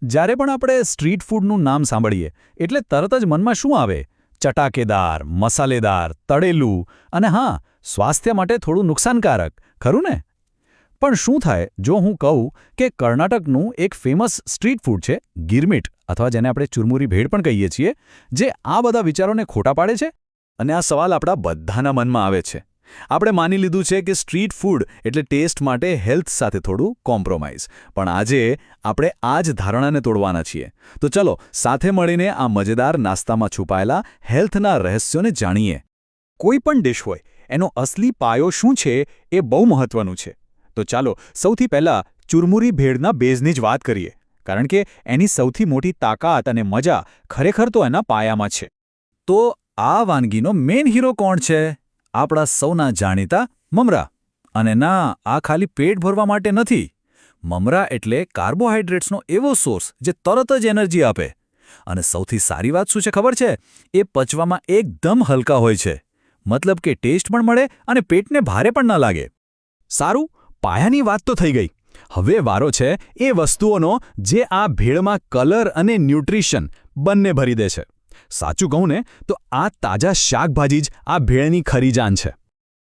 જ્યારે પણ આપણે સ્ટ્રીટ ફૂડનું નામ સાંભળીએ એટલે તરત જ મનમાં શું આવે? ચટાકેદાર, મસાલેદાર, તળેલું અને હા, સ્વાસ્થ્ય માટે થોડું નુકસાનકારક, ખરું ને? પણ શું થાય જો હું કહું કે કર્ણાટકનું એક ફેમસ સ્ટ્રીટ ફૂડ છે ગિરમીટ, અથવા જેને આપણે ચુરમુરી ભેળ પણ કહીએ છીએ, જે આ બધા વિચારોને ખોટા પાડે છે? અને આ સવાલ આપણા બધાના મનમાં આવે છે. આપણે માની લીધું છે કે સ્ટ્રીટ ફૂડ એટલે ટેસ્ટ માટે હેલ્થ સાથે થોડું કોમ્પ્રોમાઇઝ. પણ આજે આપણે આ જ ધારણાને તોડવાના છીએ. તો ચલો સાથે મળીને આ મજેદાર નાસ્તામાં છુપાયેલા હેલ્થના રહસ્યોને જાણીએ. કોઈ પણ ડિશ હોય એનો અસલી પાયો શું છે એ બહુ મહત્વનું છે. તો ચાલો સૌથી પહેલાં ચુરમુરી ભેળના બેઝની જ વાત કરીએ, કારણ કે એની સૌથી મોટી તાકાત અને મજા ખરેખર તો એના પાયામાં છે. તો આ વાનગીનો મેઇન હીરો કોણ છે? આપણા સૌના જાણીતા મમરા. અને ના, આ ખાલી પેટ ભરવા માટે નથી. મમરા એટલે કાર્બોહાઈડ્રેટ્સનો એવો સોર્સ જે તરત જ એનર્જી આપે. અને સૌથી સારી વાત શું છે ખબર છે? એ પચવામાં એકદમ હલકા હોય છે. મતલબ કે ટેસ્ટ પણ મળે અને પેટને ભારે પણ ન લાગે. સારું, પાયાની વાત તો થઈ ગઈ. હવે વારો છે એ વસ્તુઓનો જે આ ભેળમાં કલર અને ન્યુટ્રિશન બંને ભરી દે છે. સાચું કહું ને તો આ તાજા શાકભાજી જ આ ભેળની ખરી જાન છે.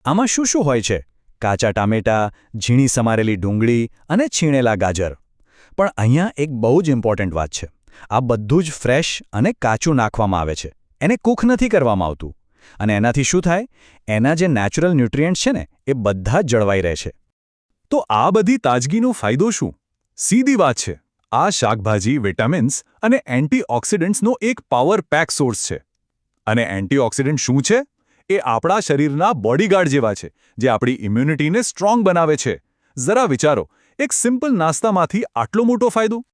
આમાં શું શું હોય છે? કાચા ટામેટાં, ઝીણી સમારેલી ડુંગળી અને છીણેલા ગાજર. પણ અહીંયા એક બહુ જ ઇમ્પોર્ટન્ટ વાત છે. આ બધું જ ફ્રેશ અને કાચું નાખવામાં આવે છે. એને કૂક નથી કરવામાં આવતું. અને એનાથી શું થાય? એના જે નેચરલ ન્યુટ્રિયન્ટ્સ છે ને એ બધા જ જળવાઈ રહે છે. તો આ બધી તાજગીનો ફાયદો શું? સીધી વાત છે, આ શાકભાજી વિટામિન્સ અને એન્ટીઓક્સિડન્ટ્સનો એક પાવર પેક સોર્સ છે. અને એન્ટીઓક્સિડન્ટ શું છે? એ આપણા શરીરના બોડીગાર્ડ જેવા છે, જે આપણી ઇમ્યુનિટીને સ્ટ્રોંગ બનાવે છે. જરા વિચારો, એક સિમ્પલ નાસ્તામાંથી આટલો મોટો ફાયદો.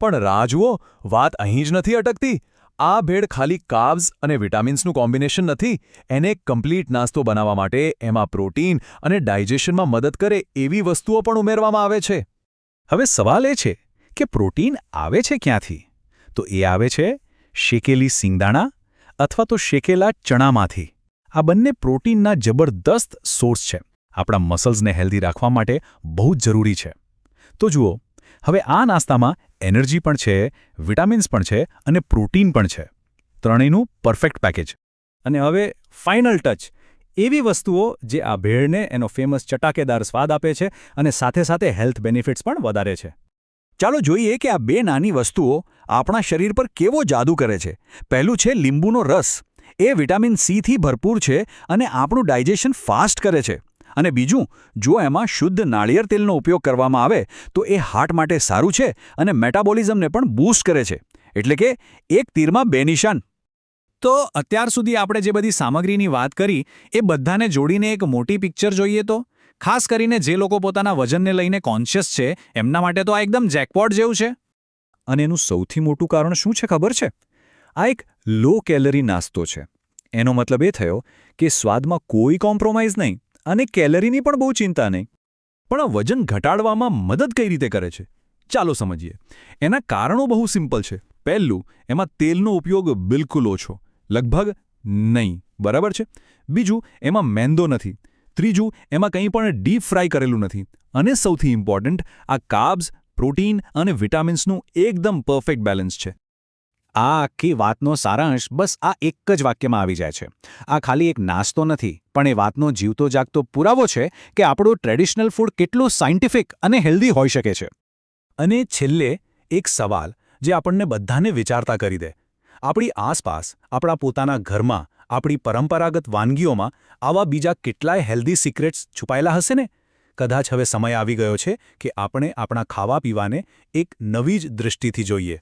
પણ રાહ જુઓ, વાત અહીં જ નથી અટકતી. આ ભેળ ખાલી કાર્બ્સ અને વિટામિન્સનું કોમ્બિનેશન નથી. એને એક કમ્પ્લીટ નાસ્તો બનાવવા માટે એમાં પ્રોટીન અને ડાયજેશનમાં મદદ કરે એવી વસ્તુઓ પણ ઉમેરવામાં આવે છે. હવે સવાલ એ છે કે પ્રોટીન આવે છે ક્યાંથી? તો એ આવે છે શેકેલી સિંગદાણા અથવા તો શેકેલા ચણામાંથી. આ બંને પ્રોટીનના જબરદસ્ત સોર્સ છે. આપણા મસલ્સને હેલ્ધી રાખવા માટે બહુ જ જરૂરી છે. તો જુઓ, હવે આ નાસ્તામાં એનર્જી પણ છે, વિટામિન્સ પણ છે અને પ્રોટીન પણ છે. ત્રણેયનું પરફેક્ટ પેકેજ. અને હવે ફાઇનલ ટચ, એવી વસ્તુઓ જે આ ભેળને એનો ફેમસ ચટાકેદાર સ્વાદ આપે છે અને સાથે સાથે હેલ્થ બેનિફિટ્સ પણ વધારે છે. ચાલો જોઈએ કે આ બે નાની વસ્તુઓ આપણા શરીર પર કેવો જાદુ કરે છે. પહેલું છે લીંબુનો રસ. એ વિટામિન સીથી ભરપૂર છે અને આપણું ડાયજેશન ફાસ્ટ કરે છે. અને બીજું, જો એમાં શુદ્ધ નાળિયેર તેલનો ઉપયોગ કરવામાં આવે તો એ હાર્ટ માટે સારું છે અને મેટાબોલિઝમને પણ બૂસ્ટ કરે છે. એટલે કે એક તીરમાં બે નિશાન. તો અત્યાર સુધી આપણે જે બધી સામગ્રીની વાત કરી એ બધાને જોડીને એક મોટી પિક્ચર જોઈએ તો, ખાસ કરીને જે લોકો પોતાના વજનને લઈને કોન્શિયસ છે એમના માટે તો આ એકદમ જેકપોટ જેવું છે. અને એનું સૌથી મોટું કારણ શું છે ખબર છે? આ એક લો કેલરી નાસ્તો છે. એનો મતલબ એ થયો કે સ્વાદમાં કોઈ કોમ્પ્રોમાઇઝ નહીં અને કેલરીની પણ બહુ ચિંતા નહીં. પણ આ વજન ઘટાડવામાં મદદ કઈ રીતે કરે છે? ચાલો સમજીએ. એના કારણો બહુ સિમ્પલ છે. પહેલું, એમાં તેલનો ઉપયોગ બિલકુલ ઓછો, લગભગ નહીં, બરાબર છે. બીજું, એમાં મેંદો નથી. ત્રીજું, એમાં કંઈ પણ ડીપ ફ્રાય કરેલું નથી. અને સૌથી ઇમ્પોર્ટન્ટ, આ કાર્બ્સ, પ્રોટીન અને વિટામિન્સનું એકદમ પરફેક્ટ બેલેન્સ છે. આ આખી વાતનો સારાંશ બસ આ એક જ વાક્યમાં આવી જાય છે. આ ખાલી એક નાસ્તો નથી, પણ એ વાતનો જીવતો જાગતો પુરાવો છે કે આપણું ટ્રેડિશનલ ફૂડ કેટલું સાયન્ટિફિક અને હેલ્ધી હોઈ શકે છે. અને છેલ્લે એક સવાલ જે આપણને બધાને વિચારતા કરી દે. આપણી આસપાસ, આપણા પોતાના ઘરમાં, આપણી પરંપરાગત વાનગીઓમાં આવા બીજા કેટલાય હેલ્ધી સિક્રેટ્સ છુપાયેલા હશે ને? કદાચ હવે સમય આવી ગયો છે કે આપણે આપણા ખાવા પીવાને એક નવી જ દૃષ્ટિથી જોઈએ.